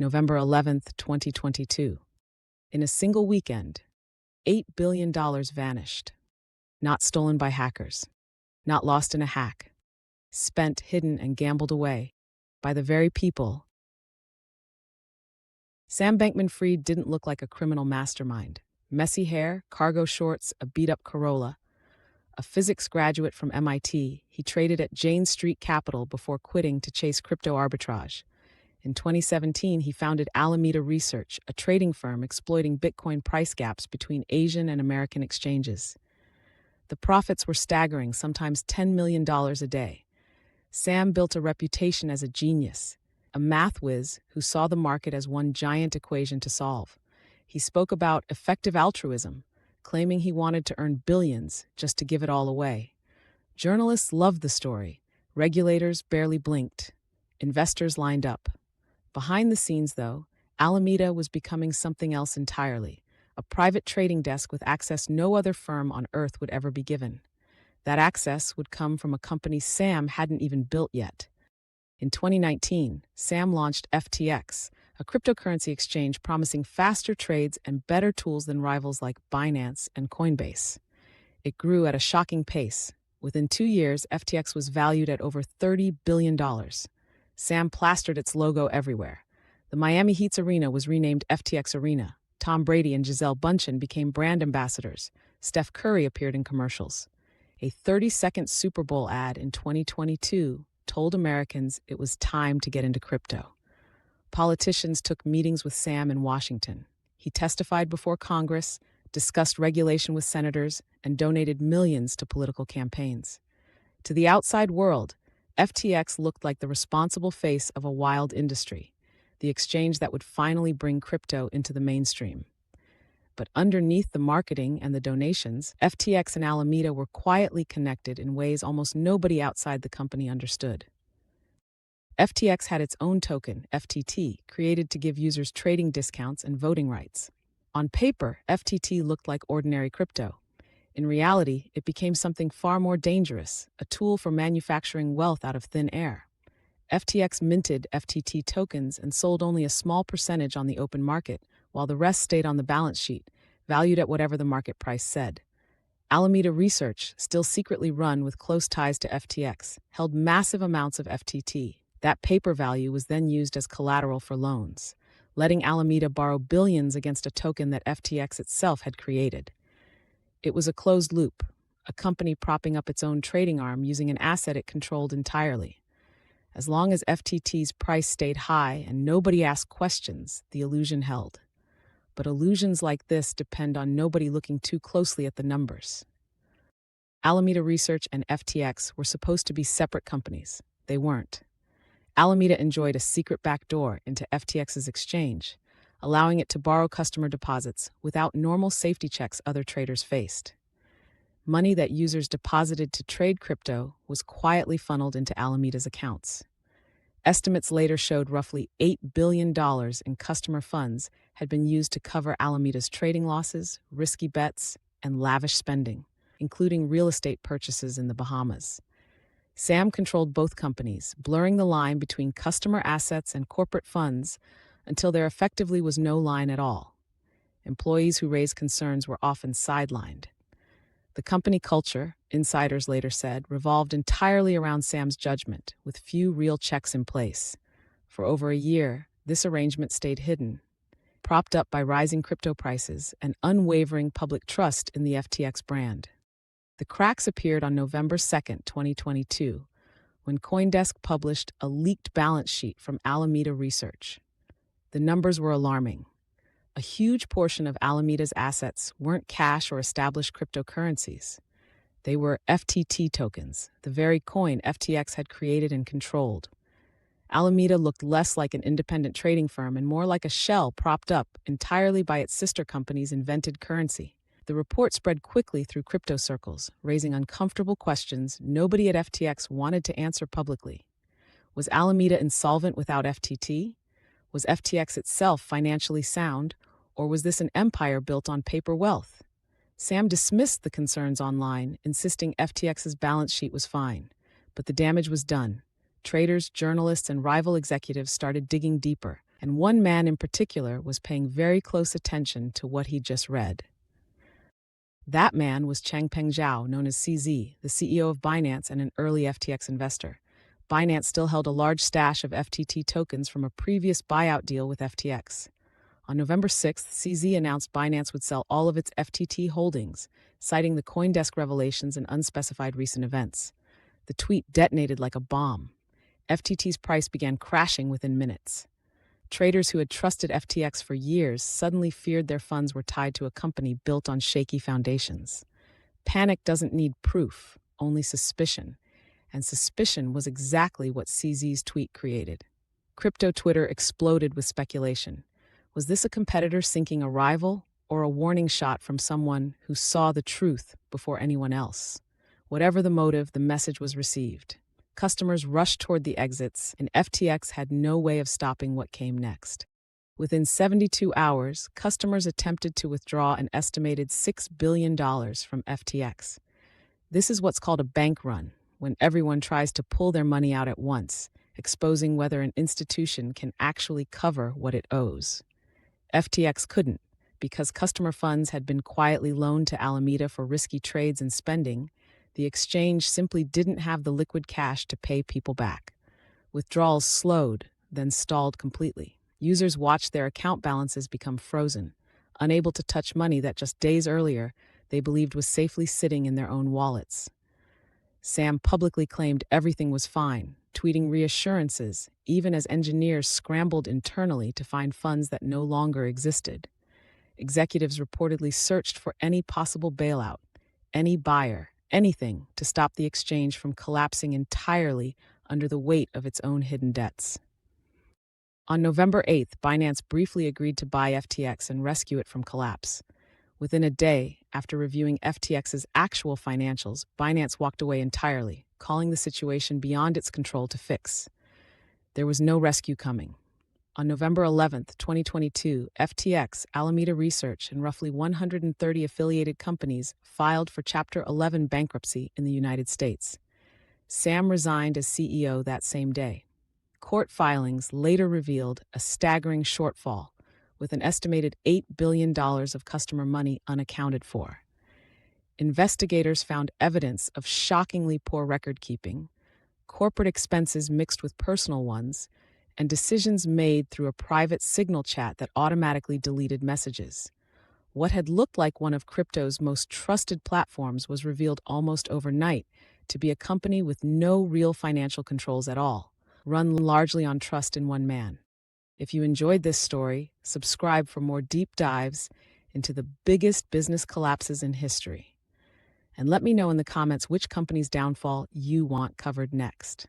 November 11th, 2022. In a single weekend, $8 billion vanished. Not stolen by hackers, not lost in a hack, spent, hidden, and gambled away by the very people. Sam Bankman-Fried didn't look like a criminal mastermind. Messy hair, cargo shorts, a beat-up Corolla. A physics graduate from MIT, he traded at Jane Street Capital before quitting to chase crypto arbitrage. In 2017, he founded Alameda Research, a trading firm exploiting Bitcoin price gaps between Asian and American exchanges. The profits were staggering, sometimes $10 million a day. Sam built a reputation as a genius, a math whiz who saw the market as one giant equation to solve. He spoke about effective altruism, claiming he wanted to earn billions just to give it all away. Journalists loved the story. Regulators barely blinked. Investors lined up. Behind the scenes, though, Alameda was becoming something else entirely, a private trading desk with access no other firm on earth would ever be given. That access would come from a company Sam hadn't even built yet. In 2019, Sam launched FTX, a cryptocurrency exchange promising faster trades and better tools than rivals like Binance and Coinbase. It grew at a shocking pace. Within 2 years, FTX was valued at over $30 billion. Sam plastered its logo everywhere. The Miami Heat's arena was renamed FTX Arena. Tom Brady and Gisele Bündchen became brand ambassadors. Steph Curry appeared in commercials. A 30-second Super Bowl ad in 2022 told Americans it was time to get into crypto. Politicians took meetings with Sam in Washington. He testified before Congress, discussed regulation with senators, and donated millions to political campaigns. To the outside world, FTX looked like the responsible face of a wild industry, the exchange that would finally bring crypto into the mainstream. But underneath the marketing and the donations, FTX and Alameda were quietly connected in ways almost nobody outside the company understood. FTX had its own token, FTT, created to give users trading discounts and voting rights. On paper, FTT looked like ordinary crypto. In reality, it became something far more dangerous, a tool for manufacturing wealth out of thin air. FTX minted FTT tokens and sold only a small percentage on the open market, while the rest stayed on the balance sheet, valued at whatever the market price said. Alameda Research, still secretly run with close ties to FTX, held massive amounts of FTT. That paper value was then used as collateral for loans, letting Alameda borrow billions against a token that FTX itself had created. It was a closed loop, a company propping up its own trading arm using an asset it controlled entirely. As long as FTT's price stayed high and nobody asked questions, the illusion held. But illusions like this depend on nobody looking too closely at the numbers. Alameda Research and FTX were supposed to be separate companies. They weren't. Alameda enjoyed a secret backdoor into FTX's exchange, allowing it to borrow customer deposits without normal safety checks other traders faced. Money that users deposited to trade crypto was quietly funneled into Alameda's accounts. Estimates later showed roughly $8 billion in customer funds had been used to cover Alameda's trading losses, risky bets, and lavish spending, including real estate purchases in the Bahamas. Sam controlled both companies, blurring the line between customer assets and corporate funds until there effectively was no line at all. Employees who raised concerns were often sidelined. The company culture, insiders later said, revolved entirely around Sam's judgment, with few real checks in place. For over a year, this arrangement stayed hidden, propped up by rising crypto prices and unwavering public trust in the FTX brand. The cracks appeared on November 2nd, 2022, when CoinDesk published a leaked balance sheet from Alameda Research. The numbers were alarming. A huge portion of Alameda's assets weren't cash or established cryptocurrencies. They were FTT tokens, the very coin FTX had created and controlled. Alameda looked less like an independent trading firm and more like a shell propped up entirely by its sister company's invented currency. The report spread quickly through crypto circles, raising uncomfortable questions nobody at FTX wanted to answer publicly. Was Alameda insolvent without FTT? Was FTX itself financially sound, or was this an empire built on paper wealth? Sam dismissed the concerns online, insisting FTX's balance sheet was fine. But the damage was done. Traders, journalists, and rival executives started digging deeper, And one man in particular was paying very close attention to what he just read. That man was Changpeng Zhao, known as CZ, the CEO of Binance and an early FTX investor. Binance still held a large stash of FTT tokens from a previous buyout deal with FTX. On November 6th, CZ announced Binance would sell all of its FTT holdings, citing the CoinDesk revelations and unspecified recent events. The tweet detonated like a bomb. FTT's price began crashing within minutes. Traders who had trusted FTX for years suddenly feared their funds were tied to a company built on shaky foundations. Panic doesn't need proof, only suspicion. And suspicion was exactly what CZ's tweet created. Crypto Twitter exploded with speculation. Was this a competitor sinking a rival, or a warning shot from someone who saw the truth before anyone else? Whatever the motive, the message was received. Customers rushed toward the exits, and FTX had no way of stopping what came next. Within 72 hours, customers attempted to withdraw an estimated $6 billion from FTX. This is what's called a bank run, when everyone tries to pull their money out at once, exposing whether an institution can actually cover what it owes. FTX couldn't, because customer funds had been quietly loaned to Alameda for risky trades and spending. The exchange simply didn't have the liquid cash to pay people back. Withdrawals slowed, then stalled completely. Users watched their account balances become frozen, unable to touch money that just days earlier they believed was safely sitting in their own wallets. Sam publicly claimed everything was fine, tweeting reassurances, even as engineers scrambled internally to find funds that no longer existed. Executives reportedly searched for any possible bailout, any buyer, anything to stop the exchange from collapsing entirely under the weight of its own hidden debts. On November 8th, Binance briefly agreed to buy FTX and rescue it from collapse. Within a day, after reviewing FTX's actual financials, Binance walked away entirely, calling the situation beyond its control to fix. There was no rescue coming. On November 11th, 2022, FTX, Alameda Research, and roughly 130 affiliated companies filed for Chapter 11 bankruptcy in the United States. Sam resigned as CEO that same day. Court filings later revealed a staggering shortfall, with an estimated $8 billion of customer money unaccounted for. Investigators found evidence of shockingly poor record-keeping, corporate expenses mixed with personal ones, and decisions made through a private signal chat that automatically deleted messages. What had looked like one of crypto's most trusted platforms was revealed almost overnight to be a company with no real financial controls at all, run largely on trust in one man. If you enjoyed this story, subscribe for more deep dives into the biggest business collapses in history. And let me know in the comments which company's downfall you want covered next.